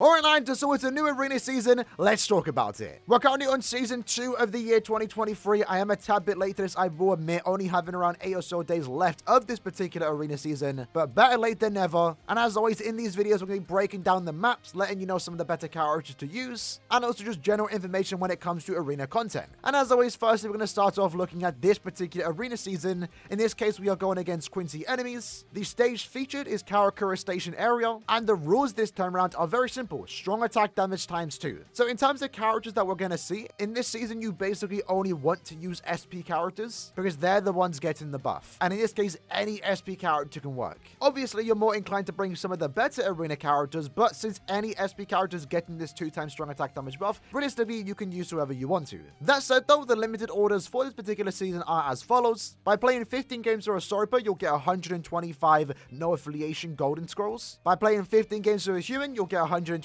Alright, Nine, so it's a new arena season, let's talk about it. We're currently on season 2 of the year 2023. I am a tad bit late to this, I will admit, only having around 8 or so days left of this particular arena season, but better late than never. And as always, in these videos, we're going to be breaking down the maps, letting you know some of the better characters to use, and also just general information when it comes to arena content. And as always, firstly, we're going to start off looking at this particular arena season. In this case, we are going against Quincy enemies. The stage featured is Karakura Station area, and the rules this time around are very simple. Strong attack damage times 2. So in terms of characters that we're going to see, in this season you basically only want to use SP characters because they're the ones getting the buff. And in this case, any SP character can work. Obviously, you're more inclined to bring some of the better arena characters, but since any SP character is getting this 2x strong attack damage buff, realistically you can use whoever you want to. That said though, the limited orders for this particular season are as follows. By playing 15 games for a Sorper, you'll get 125 no affiliation golden scrolls. By playing 15 games for a human, you'll get 125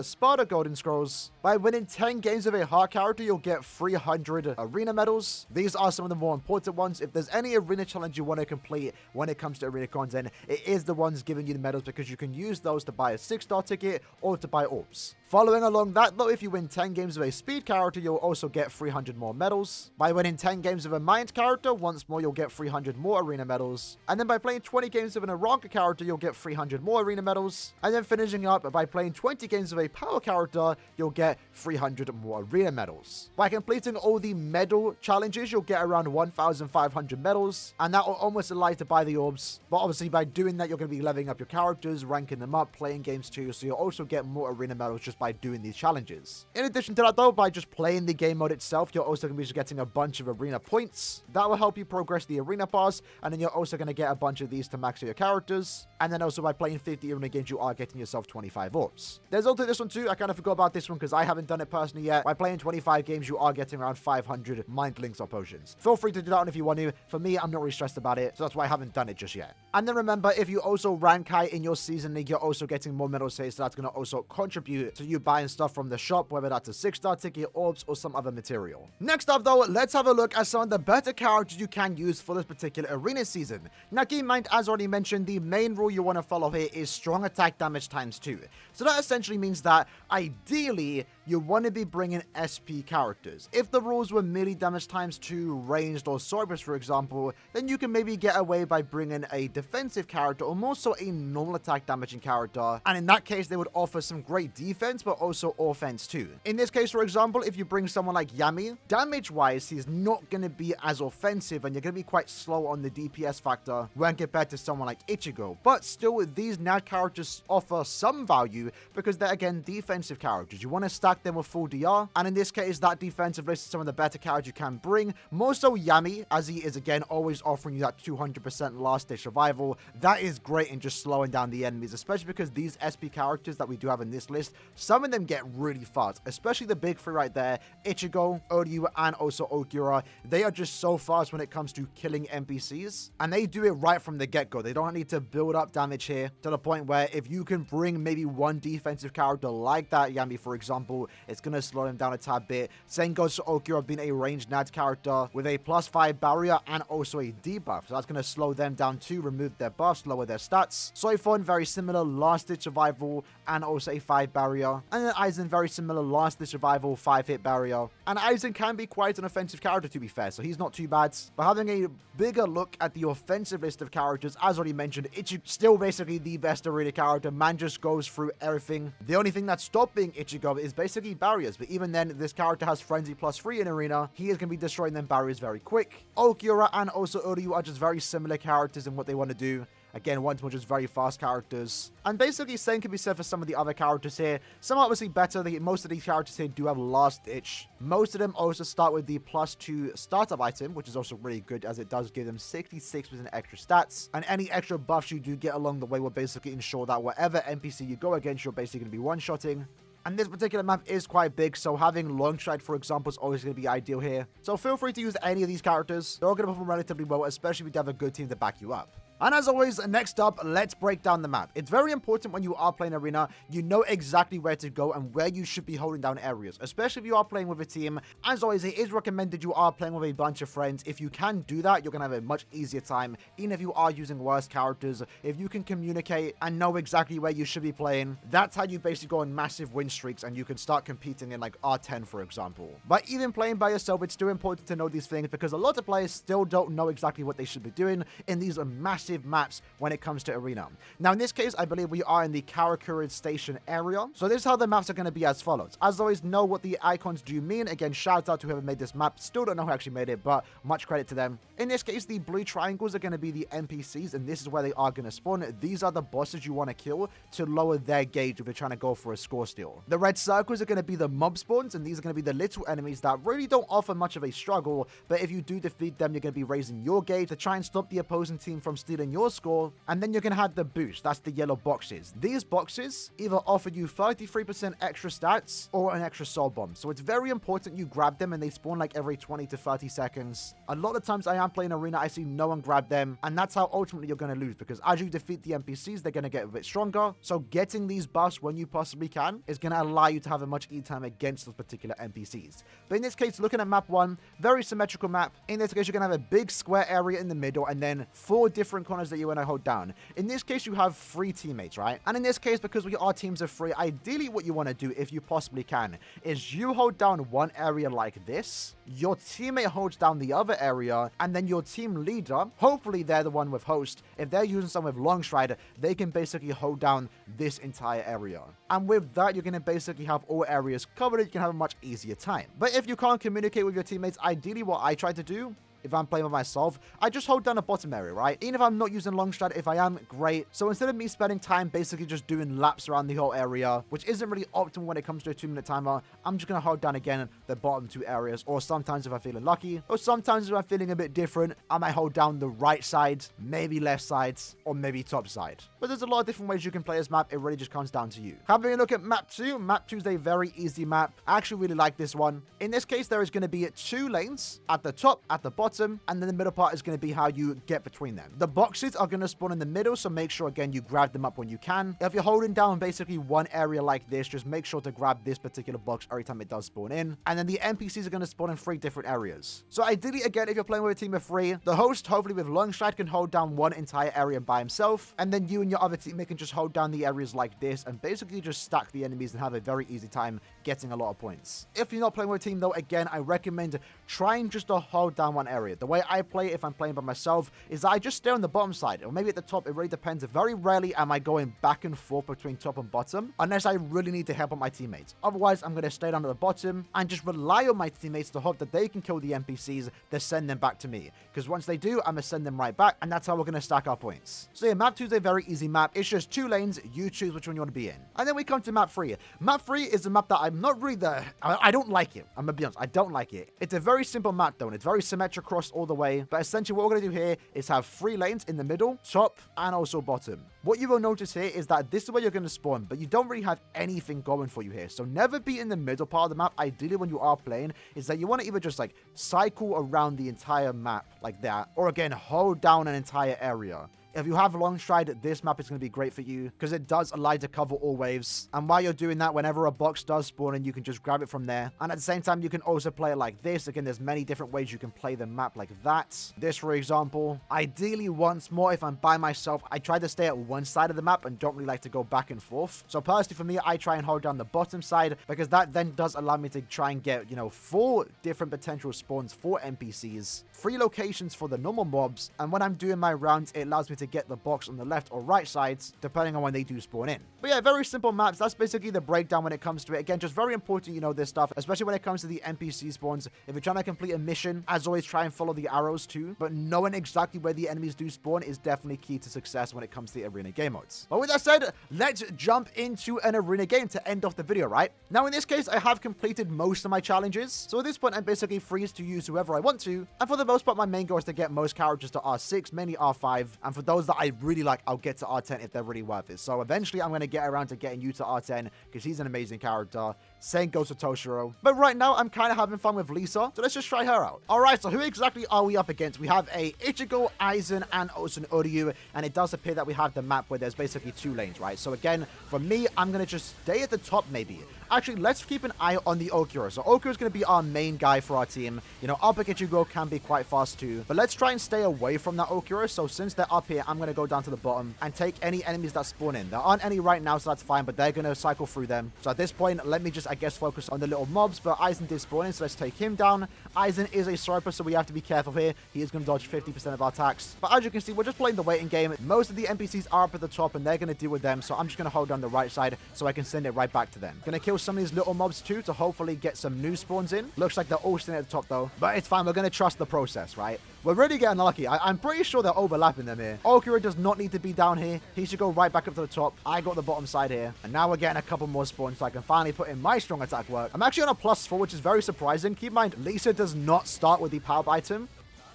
Sparta golden scrolls. By winning 10 games of a heart character, you'll get 300 arena medals. These are some of the more important ones. If there's any arena challenge you want to complete when it comes to arena content, it is the ones giving you the medals because you can use those to buy a 6-star ticket or to buy orbs. Following along that though, if you win 10 games of a speed character, you'll also get 300 more medals. By winning 10 games of a mind character, once more you'll get 300 more arena medals. And then by playing 20 games of an Aaroniero character, you'll get 300 more arena medals. And then finishing up by playing 20 games of a power character, you'll get 300 more arena medals. By completing all the medal challenges, you'll get around 1,500 medals, and that will almost allow you to buy the orbs. But obviously by doing that, you're going to be leveling up your characters, ranking them up, playing games too, so you'll also get more arena medals just by doing these challenges. In addition to that though, by just playing the game mode itself, you're also going to be getting a bunch of arena points. That will help you progress the arena pass, and then you're also going to get a bunch of these to max your characters. And then also by playing 50 arena games, you are getting yourself 25 orbs. There's also this one too. I kind of forgot about this one because I haven't done it personally yet. By playing 25 games, you are getting around 500 mind links or potions. Feel free to do that one if you want to. For me, I'm not really stressed about it, so that's why I haven't done it just yet. And then remember, if you also rank high in your season league, you're also getting more medal saves, so that's going to also contribute to you buying stuff from the shop, whether that's a 6-star ticket, orbs, or some other material. Next up though, let's have a look at some of the better characters you can use for this particular arena season. Now keep in mind, as already mentioned, the main rule you want to follow here is strong attack damage times 2. So that essentially means that ideally you want to be bringing SP characters. If the rules were merely damage times 2, ranged, or Cerberus for example, then you can maybe get away by bringing a defensive character or more so a normal attack damaging character, and in that case they would offer some great defense but also offense too. In this case for example, if you bring someone like Yami, damage wise he's not going to be as offensive and you're going to be quite slow on the DPS factor when compared to someone like Ichigo, but still these NAD characters offer some value because they're again defensive characters. You want to stack them with full DR, and in this case that defensive list is some of the better characters you can bring, more so Yami, as he is again always offering you that 200% last day survival. That is great in just slowing down the enemies, especially because these SP characters that we do have in this list, some of them get really fast, especially the big three right there, Ichigo, Oryu, and also Okura. They are just so fast when it comes to killing NPCs, and they do it right from the get-go. They don't need to build up damage here to the point where if you can bring maybe one defensive character like that, Yami for example, it's going to slow them down a tad bit. Same goes to Okura being a ranged NAD character with a +5 barrier and also a debuff, so that's going to slow them down too, remove their buffs, lower their stats. Soifon, very similar, last ditch survival and also a 5 barrier. And then Aizen, very similar, last ditch survival, 5 hit barrier. And Aizen can be quite an offensive character to be fair, so he's not too bad. But having a bigger look at the offensive list of characters, as already mentioned, Ichigo still basically the best arena character. Man just goes through everything. The only thing that's stopping Ichigo is basically barriers, but even then this character has frenzy +3 in arena. He is going to be destroying them barriers very quick. Okura and also Uryu are just very similar characters in what they want to do. Again, once more just very fast characters. And basically same can be said for some of the other characters here. Some are obviously better. Most of these characters here do have last ditch. Most of them also start with the +2 startup item, which is also really good as it does give them 66% extra stats. And any extra buffs you do get along the way will basically ensure that whatever NPC you go against, you're basically going to be one-shotting. And this particular map is quite big, so having long stride, for example, is always going to be ideal here. So feel free to use any of these characters. They're all going to perform relatively well, especially if you have a good team to back you up. And as always, next up, let's break down the map. It's very important when you are playing Arena, you know exactly where to go and where you should be holding down areas, especially if you are playing with a team. As always, it is recommended you are playing with a bunch of friends. If you can do that, you're going to have a much easier time, even if you are using worse characters. If you can communicate and know exactly where you should be playing, that's how you basically go on massive win streaks and you can start competing in like R10, for example. But even playing by yourself, it's still important to know these things because a lot of players still don't know exactly what they should be doing in these massive maps when it comes to Arena. Now, in this case, I believe we are in the Karakura station area. So this is how the maps are going to be as follows. As always, know what the icons do mean. Again, shout out to whoever made this map. Still don't know who actually made it, but much credit to them. In this case, the blue triangles are going to be the NPCs, and this is where they are going to spawn. These are the bosses you want to kill to lower their gauge if you're trying to go for a score steal. The red circles are going to be the mob spawns, and these are going to be the little enemies that really don't offer much of a struggle, but if you do defeat them, you're going to be raising your gauge to try and stop the opposing team from stealing your score. And then you're going to have the boost. That's the yellow boxes. These boxes either offer you 33% extra stats or an extra soul bomb. So it's very important you grab them, and they spawn like every 20 to 30 seconds. A lot of times I am playing Arena, I see no one grab them, and that's how ultimately you're going to lose, because as you defeat the NPCs, they're going to get a bit stronger. So getting these buffs when you possibly can is going to allow you to have a much easier time against those particular NPCs. But in this case, looking at map 1, very symmetrical map. In this case, you're going to have a big square area in the middle and then 4 different corners that you want to hold down. In this case, you have 3 teammates, right? And in this case, because we are teams of 3, ideally what you want to do, if you possibly can, is you hold down one area like this, your teammate holds down the other area, and then your team leader, hopefully they're the one with host, if they're using someone with long stride, they can basically hold down this entire area. And with that, you're going to basically have all areas covered. You can have a much easier time. But if you can't communicate with your teammates, ideally what I try to do, if I'm playing by myself, I just hold down a bottom area, right? Even if I'm not using long strat, if I am, great. So instead of me spending time basically just doing laps around the whole area, which isn't really optimal when it comes to a 2-minute timer, I'm just going to hold down again the bottom 2 areas. Or sometimes if I'm feeling lucky, or sometimes if I'm feeling a bit different, I might hold down the right side, maybe left side, or maybe top side. But there's a lot of different ways you can play this map. It really just comes down to you. Having a look at map 2. Map 2 is a very easy map. I actually really like this one. In this case, there is going to be 2 lanes at the top, at the bottom, and then the middle part is going to be how you get between them. The boxes are going to spawn in the middle, so make sure, again, you grab them up when you can. If you're holding down basically one area like this, just make sure to grab this particular box every time it does spawn in. And then the NPCs are going to spawn in 3 different areas. So ideally, again, if you're playing with a team of 3, the host, hopefully with long stride, can hold down one entire area by himself. And then you and your other teammate can just hold down the areas like this and basically just stack the enemies and have a very easy time getting a lot of points. If you're not playing with a team, though, again, I recommend trying just to hold down one area. The way I play if I'm playing by myself is that I just stay on the bottom side, or maybe at the top. It really depends. Very rarely am I going back and forth between top and bottom unless I really need to help out my teammates. Otherwise, I'm going to stay down at the bottom and just rely on my teammates to hope that they can kill the NPCs to send them back to me, because once they do, I'm going to send them right back, and that's how we're going to stack our points. So yeah, map 2 is a very easy map. It's just 2 lanes. You choose which one you want to be in. And then we come to map 3. Map 3 is a map that I'm not really I don't like it. I'm going to be honest. I don't like it. It's a very simple map though, and it's very symmetric across all the way. But essentially what we're going to do here is have 3 lanes in the middle, top, and also bottom. What you will notice here is that this is where you're going to spawn, but you don't really have anything going for you here. So never be in the middle part of the map. Ideally, when you are playing, is that you want to either just like cycle around the entire map like that, or again, hold down an entire area. If you have long stride, this map is going to be great for you because it does allow you to cover all waves. And while you're doing that, whenever a box does spawn in, you can just grab it from there. And at the same time, you can also play it like this. Again, there's many different ways you can play the map like that. This, for example, ideally once more, if I'm by myself, I try to stay at one side of the map and don't really like to go back and forth. So personally for me, I try and hold down the bottom side because that then does allow me to try and get, 4 different potential spawns for NPCs, 3 locations for the normal mobs. And when I'm doing my rounds, it allows me to get the box on the left or right sides, depending on when they do spawn in. But yeah, very simple maps. That's basically the breakdown when it comes to it. Again, just very important you know this stuff, especially when it comes to the NPC spawns. If you're trying to complete a mission, as always, try and follow the arrows too. But knowing exactly where the enemies do spawn is definitely key to success when it comes to the arena game modes. But with that said, let's jump into an arena game to end off the video, right? Now, in this case, I have completed most of my challenges. So at this point, I'm basically free to use whoever I want to. And for the most part, my main goal is to get most characters to R6, mainly R5. And for those that I really like, I'll get to R10 if they're really worth it. So eventually, I'm going to get around to getting you to R10 because he's an amazing character. Same goes for Toshiro. But right now, I'm kind of having fun with Lisa, so let's just try her out. All right, so who exactly are we up against? We have a Ichigo, Aizen, and Aaroniero, and it does appear that we have the map where there's basically 2 lanes, right? So again, for me, I'm going to just stay at the top maybe. Actually, let's keep an eye on the Okuro. So Okuro is going to be our main guy for our team. You know, up Ichigo can be quite fast too. But let's try and stay away from that Okuro. So since they're up here, I'm going to go down to the bottom and take any enemies that spawn in. There aren't any right now, so that's fine, but they're going to cycle through them. So at this point, let me just, I guess, focus on the little mobs. But Aizen did spawn in, so let's take him down. Aizen is a sniper, so we have to be careful here. He is going to dodge 50% of our attacks. But as you can see, we're just playing the waiting game. Most of the NPCs are up at the top, and they're going to deal with them. So I'm just going to hold down the right side so I can send it right back to them. Going to kill some of these little mobs too to hopefully get some new spawns in. Looks like they're all sitting at the top though, but it's fine. We're going to trust the process, right? We're really getting lucky. I'm pretty sure they're overlapping them here. Okuro does not need to be down here. He should go right back up to the top. I got the bottom side here, and now we're getting a couple more spawns so I can finally put in my strong attack work. I'm actually on a +4, which is very surprising. Keep in mind, Lisa does not start with the power item,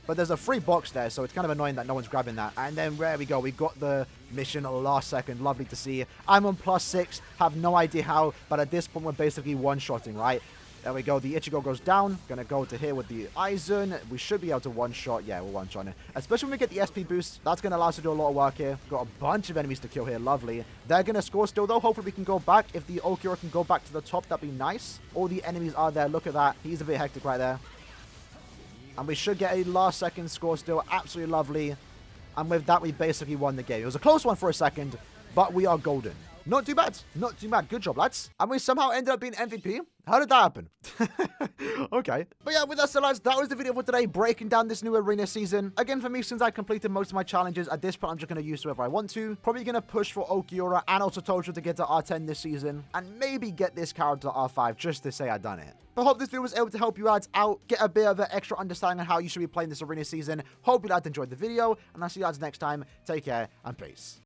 but there's a free box there, so it's kind of annoying that no one's grabbing that. And then there we go. We got the mission last second. Lovely to see. I'm on +6. Have no idea how, but at this point, we're basically one-shotting, right? There we go. The Ichigo goes down. Gonna go to here with the Aizen. We should be able to one-shot. Yeah, we're one-shotting it. Especially when we get the SP boost. That's gonna allow us to do a lot of work here. Got a bunch of enemies to kill here. Lovely. They're gonna score still, though. Hopefully, we can go back. If the Okuro can go back to the top, that'd be nice. All the enemies are there. Look at that. He's a bit hectic right there. And we should get a last-second score still. Absolutely lovely. And with that, we basically won the game. It was a close one for a second, but we are golden. Not too bad. Not too bad. Good job, lads. And we somehow ended up being MVP. How did that happen? Okay. But yeah, with that said, lads, that was the video for today, breaking down this new arena season. Again, for me, since I completed most of my challenges, at this point, I'm just going to use whoever I want to. Probably going to push for Okuro and also Tojo to get to R10 this season. And maybe get this character to R5 just to say I've done it. But I hope this video was able to help you lads out, get a bit of an extra understanding on how you should be playing this arena season. Hope you lads enjoyed the video, and I'll see you lads next time. Take care, and peace.